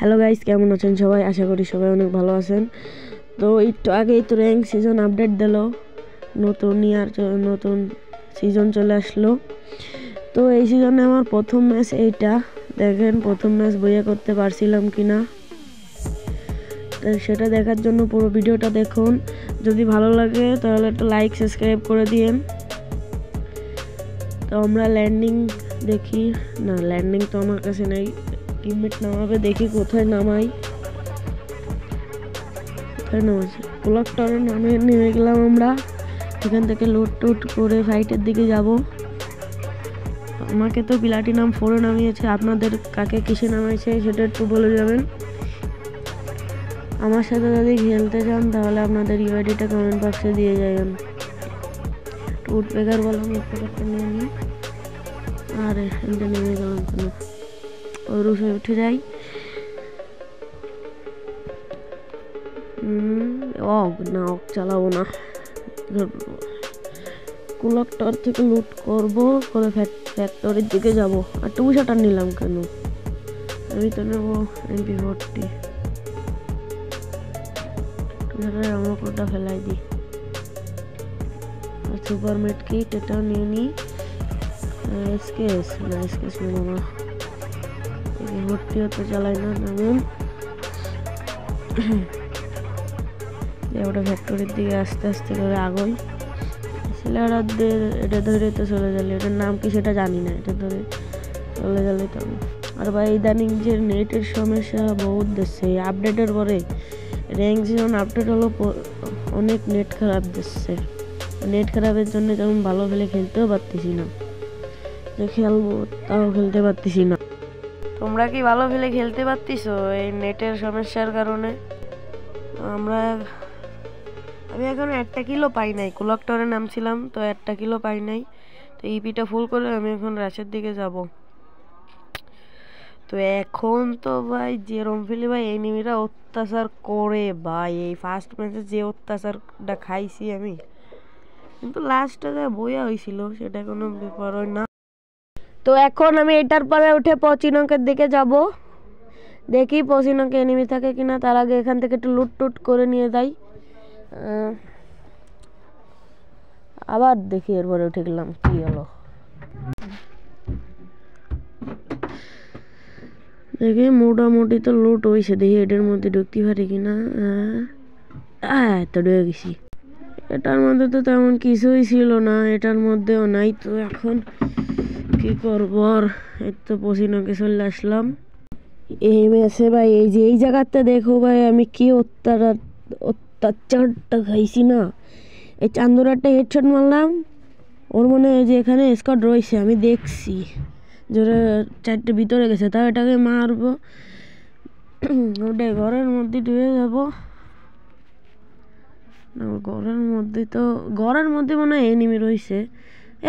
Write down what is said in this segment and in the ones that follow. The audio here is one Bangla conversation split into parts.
হ্যালো গাইস, কেমন আছেন সবাই? আশা করি সবাই অনেক ভালো আছেন। তো একটু আগেই তো র্যাঙ্ক সিজন আপডেট দিল, নতুন সিজন চলে আসলো। তো এই সিজনে আমার প্রথম ম্যাচ এইটা। দেখেন প্রথম ম্যাচ বইয়া করতে পারছিলাম কিনা, সেটা দেখার জন্য পুরো ভিডিওটা দেখুন। যদি ভালো লাগে তাহলে একটা লাইক সাবস্ক্রাইব করে দিন। তো আমরা ল্যান্ডিং দেখি না, ল্যান্ডিং তো আমার কাছে নেই। টিমমেট নামাবে, দেখি কোথায় নামাই। ক্লক টাওয়ারে নেমে গেলাম আমরা। এখান থেকে লুট করে ফাইটের দিকে যাব। আমাকে তো প্লাটিনাম 4 নামিয়েছে, আপনাদের কাকে কিসে নামাইছে সেটা একটু বলে যাবেন। আমার সাথে যদি খেলতে চান তাহলে আপনাদের ইউআইডিটা কমেন্ট বক্সে দিয়ে যাবেন। উড বেকার বললাম, একটা নিয়ে নিই। আর এখানটা নেমে গেলাম কেন, ওই রুশে উঠে যাই। না চালাবো না, ক্লক টাওয়ার থেকে লুট করবো, করে ফ্যাক্টরির দিকে যাব। আর টু শাটার নিলাম কেন? আমি তো নেবো MP40। আমার কোটা ফেলাই দিই। সুপার মেট কিট এটা নিয়ে নিই। এসকেস নেবো না, ভর্তিও তো চালাই না। নামেন ওটা ফ্যাক্টরির দিকে আস্তে আস্তে করে আgoই। ছেলেরাদের এটা ধরে তো চলে গেলে, এটার নাম কি সেটা জানি না, এটা ধরে চলে গেলে তো। আর ভাই ইদানিং যে নেটের সমস্যা বহুত দিচ্ছে, আপডেটের পরে র্যাঙ্ক সিজন আপডেট হলো, অনেক নেট খারাপ দিচ্ছে। নেট খারাপের জন্য তেমন ভালো খেলতেও পারতেছি না, যে খেলবো তাও খেলতে পারতেছি না। তোমরা কি ভালো খেলতে পারতেছো এই নেটের সমস্যার কারণে? আমি এখন 1 কিলো পাই নাই। ক্লক টাওয়ারে নামছিলাম তো 1 কিলো পাই নাই। তো ইপিটা ফুল করে আমি এখন রাশের দিকে যাব। তো এখন তো ভাই যেরম ফেলি ভাই, এনিমিরা অত্যাচার করে ভাই। এই ফার্স্ট ম্যাচে যে অত্যাচারটা খাইছি আমি, কিন্তু লাস্টে যা বইয়া হয়েছিল সেটা কোনো ব্যাপার হয় না। তো এখন আমি এটার পরে উঠে পচিনকের দিকে যাব। দেখি পচিনকে এনিমি থাকে কিনা, তার আগে এখান থেকে একটু লুট করে নিয়ে যাই। আবার দেখি এরপরে উঠে গেলাম, কি হলো দেখি। মোটামুটি তো লুট হয়েছে, দেখি এটার মধ্যে ঢুকতে পারি কিনা। তো ঢুকে গেছি। এটার মধ্যে তো তেমন কিছুই ছিল না, এটার মধ্যেও নাই। তো এখন কি করবো আর, এই তো পচিনকে চলে আসলাম। এই ম্যাচে ভাই এই যে এই জায়গাতে দেখো ভাই, আমি কি অত্যাচারটা খাইছি না। এই চান্দুর একটা হেডশট মারলাম, ওর মনে হয় যে এখানে স্কোয়াড রয়েছে, আমি দেখছি জোরে 4টে ভিতরে গেছে। তাও এটাকে মারবো, ওটা ঘরের মধ্যে ঢুকে যাবো। ঘরের মধ্যে মনে হয় এনিমি রয়েছে।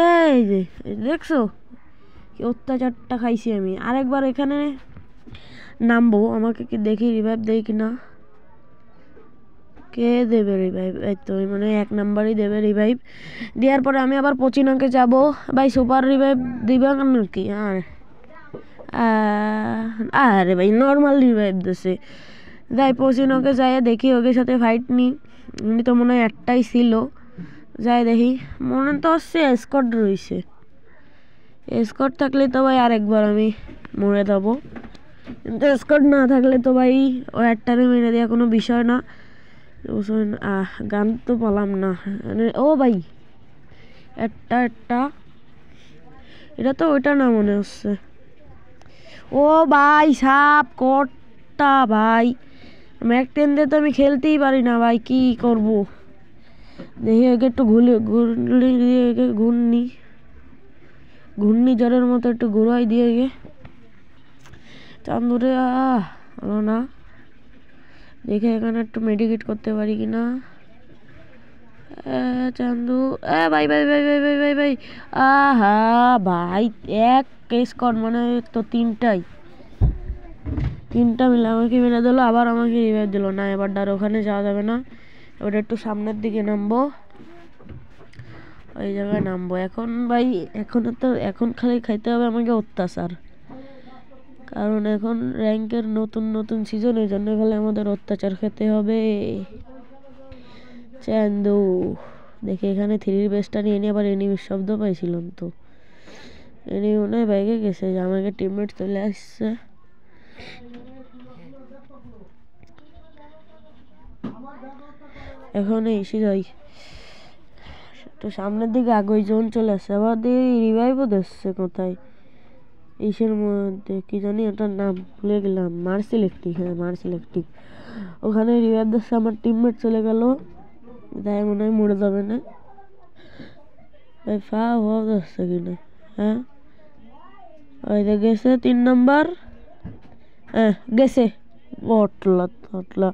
এই যে দেখছো কি অত্যাচারটা খাইছি আমি। আরেকবার এখানে নামবো, আমাকে কি দেখি রিভাইভ দেয় কিনা। কে দেবে রিভাইভ? এই তো মানে 1 নাম্বারই দেবে রিভাইভ। দেওয়ার পরে আমি আবার পচিনকে যাব। ভাই সুপার রিভাইভ দিবা নাকি? আরে ভাই নর্মাল রিভাইভ দিছে। যাই পচিনকে যাই দেখি, ওদের সাথে ফাইট নি। উনি তো মনে হয় একটাই ছিল। যাই দেখি, মনে তো হচ্ছে স্কোয়াড রয়েছে। স্কোয়াড থাকলে তো ভাই আরেকবার আমি মরে যাবো, কিন্তু স্কোয়াড না থাকলে তো ভাই ও একটারে মেরে দেওয়া কোনো বিষয় না। গান তো পালাম না। ও ভাই একটা এটা তো ওইটা না মনে হচ্ছে। ও ভাই সাপ কটা ভাই, ম্যাক 10 দিয়ে তো আমি খেলতেই পারি না ভাই, কি করব। দেখি ওকে একটু ঘূর্ণি জ্বরের মতো একটু ঘুরাই দিয়ে গে চান্দুরে। হলো না, দেখে এখানে একটু মেডিকেট করতে পারি কিনা। চান্দু ভাই ভাই ভাই ভাই ভাই ভাই ভাই আহা ভাই, এক স্কোয়াড মানে তো তিনটা মিলে আমাকে মেরে দিল, আবার আমাকে রিভাইভ দিল না। এবার আর ওখানে যাওয়া যাবে না, এবার একটু সামনের দিকে নামবো, ওই জায়গায় নামবো। এখন ভাই এখন খালি খাইতে হবে আমাকে অত্যাচার। কারণ এখন র্যাঙ্কের নতুন নতুন সিজন, এই জন্য ফলে আমাদের অত্যাচার খেতে হবে। চান্দু দেখি এখানে থ্রির বেসটা নিয়ে নিয়ে আবার এনিমির শব্দ পাইছিলাম, তো এনিমি মনে হয় বাইকে গেছে, যে আমাকে টিমমেট চলে আসছে। এখন এসে যাই তো সামনের দিকে আগে জোন চলে আসছে, আবার দিয়ে রিভাইভও দিচ্ছে কোথায় ইসের মধ্যে, কি জানি এটার নাম ভুলে গেলাম, মার্স ইলেকট্রিক, হ্যাঁ মার্স ইলেকট্রিক। ওখানে রিভাইভ দিচ্ছে, আমার টিমমেট চলে গেল, তাই মনে হয় মরে যাবে না ভাই, ফা হওয়া যাচ্ছে কিনা। হ্যাঁ ওই গেছে 3 নম্বর, হ্যাঁ গেছে, হটলা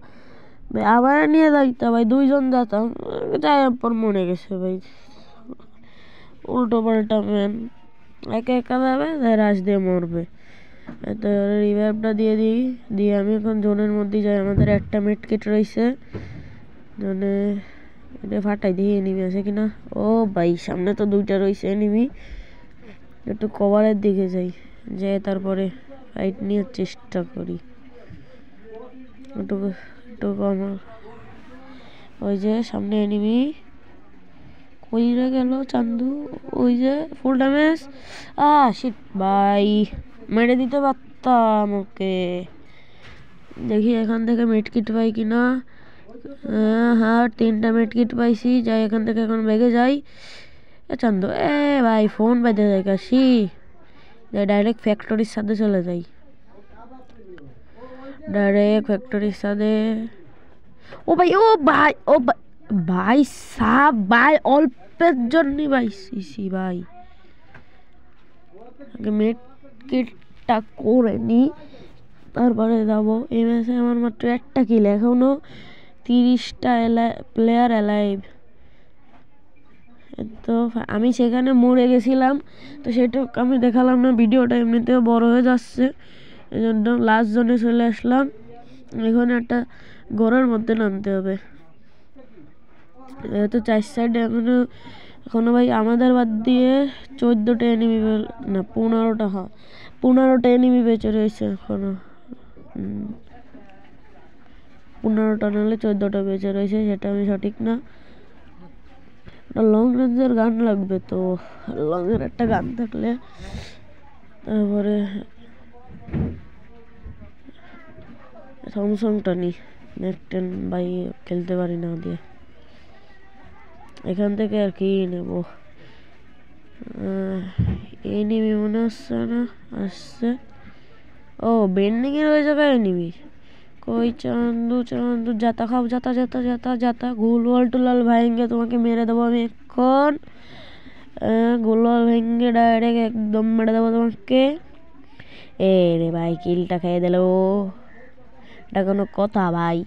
ভাই, আবার নিয়ে যাইতা ভাই, 2 জন যেতাম, যাই পর মরে গেছে ভাই, উল্টো পাল্টা ম্যান, একা একা যাবে, রাশ দিয়ে মরবে। তো রিভাইভটা দিয়ে আমি এখন জোনের মধ্যে যাই। আমাদের একটা মেড কিট রয়েছে, জোনে এটা ফাটাই দিয়ে এনিমি আছে কিনা। ও ভাই সামনে তো 2টা রয়েছে এনিমি, একটু কভারের দিকে যাই, যে তারপরে ফাইট নেওয়ার চেষ্টা করি। একটু আমার ওই যে সামনে এনিমি, কই রে গেল চান্দু, ওই যে ফুল ড্যামেজ, শিট ভাই, মেরে দিতে পারতাম ওকে। দেখি এখান থেকে মেডকিট পাই কিনা। হ্যাঁ 3টা মেডকিট পাইছি, যাই এখান থেকে এখন বেগে যাই। চান্দু ভাই ফোন বাইতে যাই কাশি, যাই ডাইরেক্ট ফ্যাক্টরির সাথে চলে যাই, ডাইরেক্ট ফ্যাক্টরির সাথে। ও ভাই ভাই সাব ভাই, অল্পের জন্য ভাই সিসি ভাই, আগে মেড কিটটা করে নি, তারপরে যাবো। এই ম্যাচে আমার মাত্র 1টা কিল, এখনো 30টা প্লেয়ার অ্যালাইভ। তো আমি সেখানে মরে গেছিলাম, তো সেটা আমি দেখালাম না, ভিডিওটা এমনিতেও বড় হয়ে যাচ্ছে, এই জন্য লাস্ট জোনে চলে আসলাম। এখন একটা ঘরের মধ্যে নামতে হবে, তো 4 সাইডে এখনো ভাই আমাদের বাদ দিয়ে 14টা এনিমি, না 15টা, হয় 15টা এনিমি বেঁচে রয়েছে এখনো, 15টা নাহলে 14টা বেঁচে রয়েছে, সেটা আমি সঠিক না। লং রেঞ্জের গান লাগবে, তো লংয়ের একটা গান থাকলে, তারপরে স্যামসাংটা নি, ম্যাক 10 বাই খেলতে পারি না দিয়ে, এখান থেকে আর কি নেব। এনিমি মনে হচ্ছে না আসছে, ও বেন্ডিং এর ওই জায়গায় এনিমি, কই চান্দু যাতা খাও, যাতা গোল ওয়াল টুলাল ভাঙে তোমাকে মেরে দেবো আমি এখন, গোল ওয়াল ভেঙে ডাইরেক্ট একদম মেরে দেবো তোমাকে। রে ভাই কিলটা খেয়ে দিল, এটা কোনো কথা ভাই,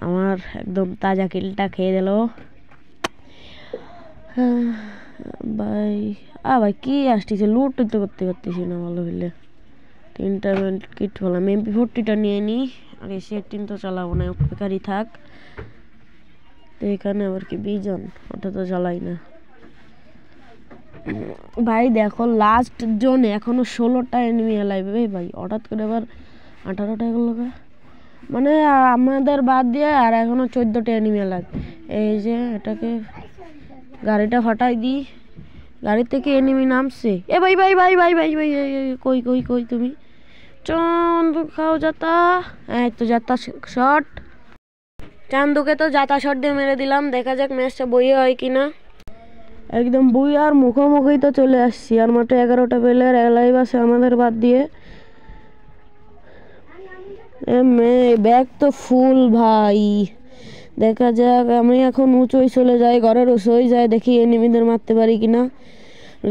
আমার একদম তাজা কিলটা খেয়ে দিল ভাই। ভাই কি আসতেছে, লুট তো করতে পারতেছি না ভালো হইলে। 3টা কিট হলাম, MP40টা নিয়ে নিই, আর S18 তো চালাবো না, বেকারই থাক। তো এখানে আবার কি বিজন, ওটা তো চালাই না ভাই। দেখো লাস্ট জোনে এখনো 16টা এনিমি অ্যালাইভ, ভাই হঠাৎ করে আবার 18টা গেল, মানে আমাদের বাদ দিয়ে আর এখনো 14টা এনিমি অ্যালাইভ। এই যে এটাকে গাড়িটা ফাটাই দিই, গাড়ি থেকে এনিমি নামছে, ভাই কই তুমি, চান্দু খাও যাতা, তো যাতা শট, চান্দুকে তো যাতা শট দিয়ে মেরে দিলাম। দেখা যাক ম্যাচটা বইয়ে হয় কিনা। একদম বই আর মুখোমুখি তো চলে আসছি, আর মাত্র 11টা প্লেয়ার অ্যালাইভ আছে আমাদের বাদ দিয়ে। ব্যাগ তো ফুল ভাই, দেখা যাক। আমি এখন উঁচুই চলে যাই, ঘরের উঁচুই যাই, দেখি এনিমিদের মারতে পারি কিনা।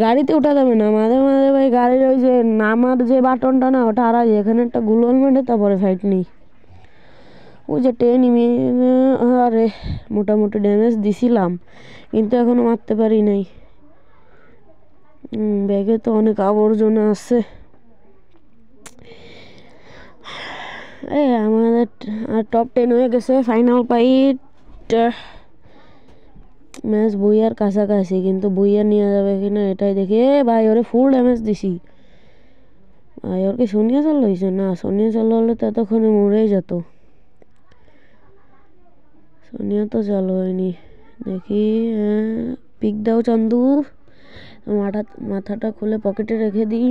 গাড়িতে উঠা যাবে না, মাঝে মাঝে ভাই গাড়ির ওই যে নামার যে বাটনটা না, ওটা হারাই, এখানে একটা গুলোল মেরে তারপরে ফাইট নেই। ওই যে এনিমি, আরে মোটামুটি ড্যামেজ দিছিলাম, কিন্তু এখনো মারতে পারি নাই। ব্যাগে তো অনেক আবর্জনা আছে। আমাদের টপ 10 হয়ে গেছে, ফাইনাল ফাইট। ম্যাচ বইয়ার কাছাকাছি, কিন্তু বইয়া নিয়ে যাবে কিনা এটাই দেখি। ভাই ওরে ফুল ড্যামেজ দিছি, ভাই ওর কি সোনিয়া চালু হয়েছে? না, সোনিয়া চালু হলে তো এতক্ষণে মরেই যেত। সোনিয়া তো চালু হয়নি। দেখি, পিক দাও চান্দু। মাথাটা খুলে পকেটে রেখে দিই।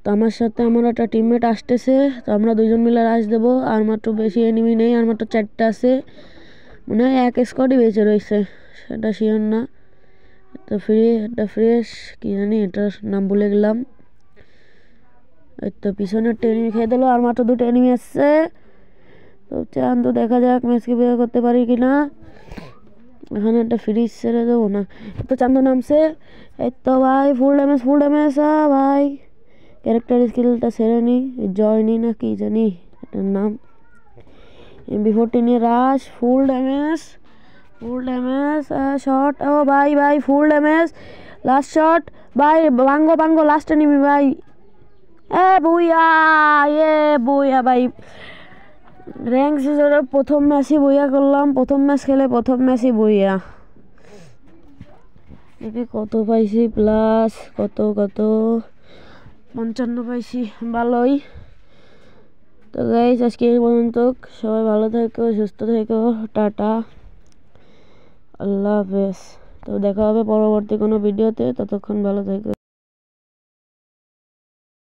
তো আমার সাথে আমার একটা টিমমেট আসতেছে, তো আমরা দুজন মিলে রাশ দেবো। আর মাত্র বেশি এনিমি নেই, আর মাত্র 4টা আছে। মনে হয় এক স্কোয়াডই বেঁচে রয়েছে, সেটা শিওর না। একটা ফ্রেশ কি জানি এটার নাম ভুলে গেলাম। এই তো পিছনে একটা এনিমি খেয়ে দিল, আর মাত্র 2টা এনিমি আসছে। তো চান্দু দেখা যাক ম্যাচকে বের করতে পারি কিনা। এখানে একটা ফ্রিজ ছেড়ে দেবো না। তো চান্দু নামছে। এই তো ভাই ফুল ড্যামেজ ভাই। ক্যারেক্টার স্কিলটা ছেড়ে নি, জয়নি না কি জানি এটার নাম। MP40 নিয়ে রাশ, ফুল ড্যামেজ শট। ও ভাই ফুল ড্যামেজ, লাস্ট শট ভাই। বাঙ্গো লাস্ট এনিমি ভাই। বুইয়া ভাই। র্যাঙ্ক সিজনের প্রথম ম্যাচই বইয়া করলাম, প্রথম ম্যাচ খেলে প্রথম ম্যাচই বইয়া। দেখি কত পাইছি, প্লাস কত 55 পাইছি, ভালোই। তো গাইস আজকে এই পর্যন্ত। সবাই ভালো থেকো, সুস্থ থেকো, টাটা, আল্লাহ হাফেজ। তো দেখা হবে পরবর্তী কোনো ভিডিওতে, ততক্ষণ ভালো থেকো।